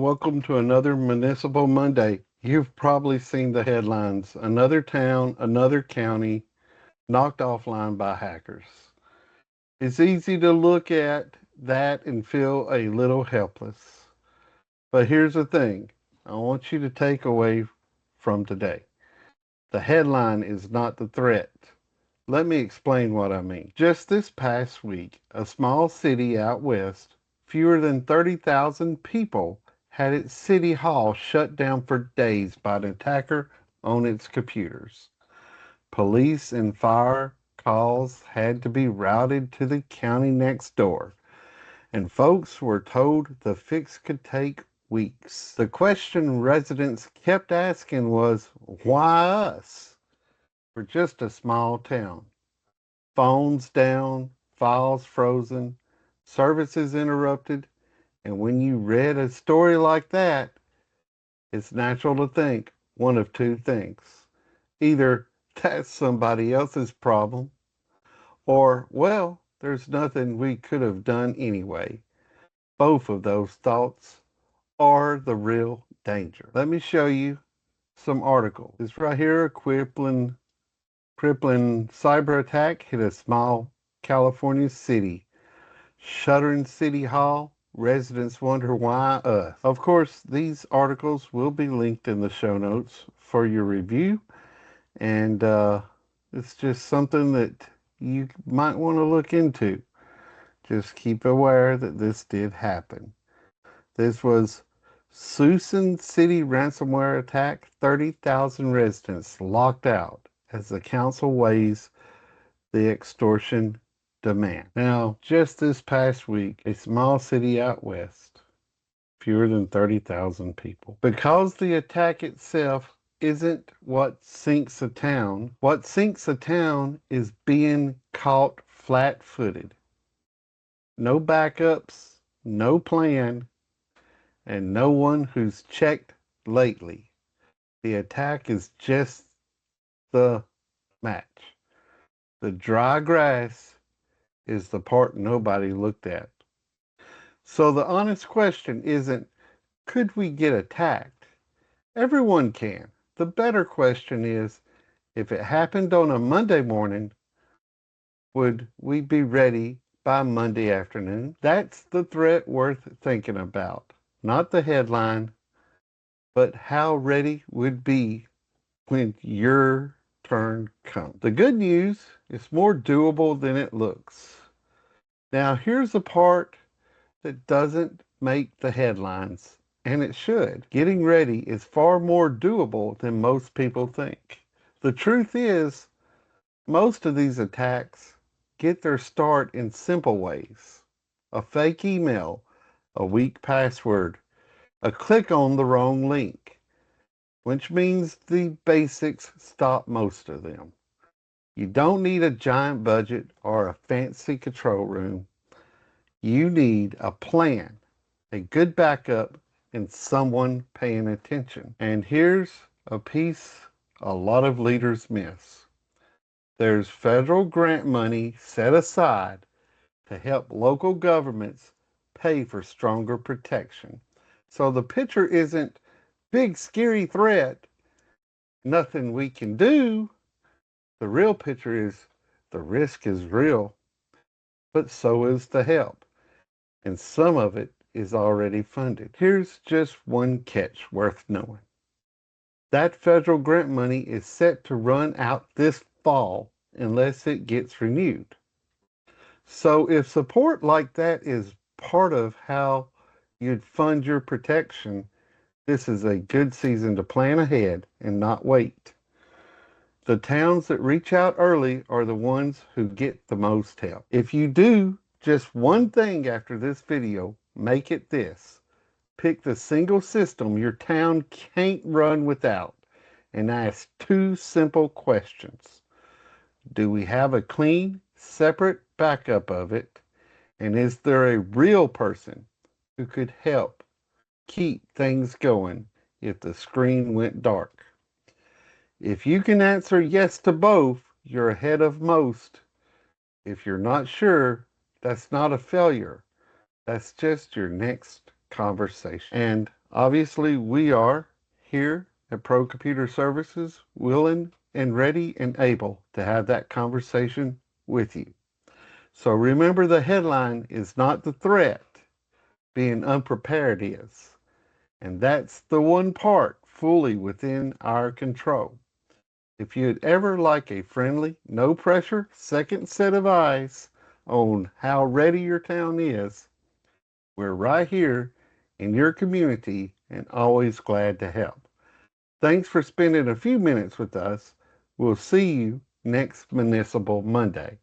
welcome to another Municipal Monday. You've probably seen the headlines. Another town, another county knocked offline by hackers. It's easy to look at that and feel a little helpless. But here's the thing I want you to take away from today. The headline is not the threat. Let me explain what I mean. Just this past week, a small city out west, fewer than 30,000 people, had its city hall shut down for days by an attacker on its computers. Police and fire calls had to be routed to the county next door, and folks were told the fix could take weeks. The question residents kept asking was, why us? We're just a small town. Phones down, files frozen, services interrupted, and when you read a story like that, it's natural to think one of two things. Either that's somebody else's problem, or, well, there's nothing we could have done anyway. Both of those thoughts are the real danger. Let me show you some articles. It's right here, a crippling cyber attack hit a small California city. Shuttering City Hall, residents wonder why us. Of course, these articles will be linked in the show notes for your review, and it's just something that you might want to look into. Just keep aware that this did happen. This was Susan City ransomware attack, 30,000 residents locked out as the council weighs the extortion demand. Now, just this past week, a small city out west, fewer than 30,000 people. Because the attack itself isn't what sinks a town, what sinks a town is being caught flat-footed. No backups, no plan, and no one who's checked lately. The attack is just the match. The dry grass is the part nobody looked at. So the honest question isn't, could we get attacked? Everyone can. The better question is, if it happened on a Monday morning, would we be ready by Monday afternoon? That's the threat worth thinking about. Not the headline, but how ready would be when your turn comes. The good news is more doable than it looks. Now, here's the part that doesn't make the headlines, and it should. Getting ready is far more doable than most people think. The truth is, most of these attacks get their start in simple ways. A fake email, a weak password, a click on the wrong link, which means the basics stop most of them. You don't need a giant budget or a fancy control room. You need a plan, a good backup, and someone paying attention. And here's a piece a lot of leaders miss. There's federal grant money set aside to help local governments pay for stronger protection. So the picture isn't big scary threat, nothing we can do. The real picture is the risk is real, but so is the help. And some of it is already funded. Here's just one catch worth knowing. That federal grant money is set to run out this fall unless it gets renewed. So if support like that is part of how you'd fund your protection, this is a good season to plan ahead and not wait. The towns that reach out early are the ones who get the most help. If you do just one thing after this video, make it this. Pick the single system your town can't run without and ask two simple questions. Do we have a clean, separate backup of it? And is there a real person who could help keep things going if the screen went dark? If you can answer yes to both, you're ahead of most. If you're not sure, that's not a failure. That's just your next conversation. And Obviously, we are here at Pro-Computer Services willing and ready and able to have that conversation with you. So remember, the headline is not the threat, being unprepared is. And that's the one part fully within our control. If you'd ever like a friendly, no pressure, second set of eyes on how ready your town is, we're right here in your community and always glad to help. Thanks for spending a few minutes with us. We'll see you next Municipal Monday.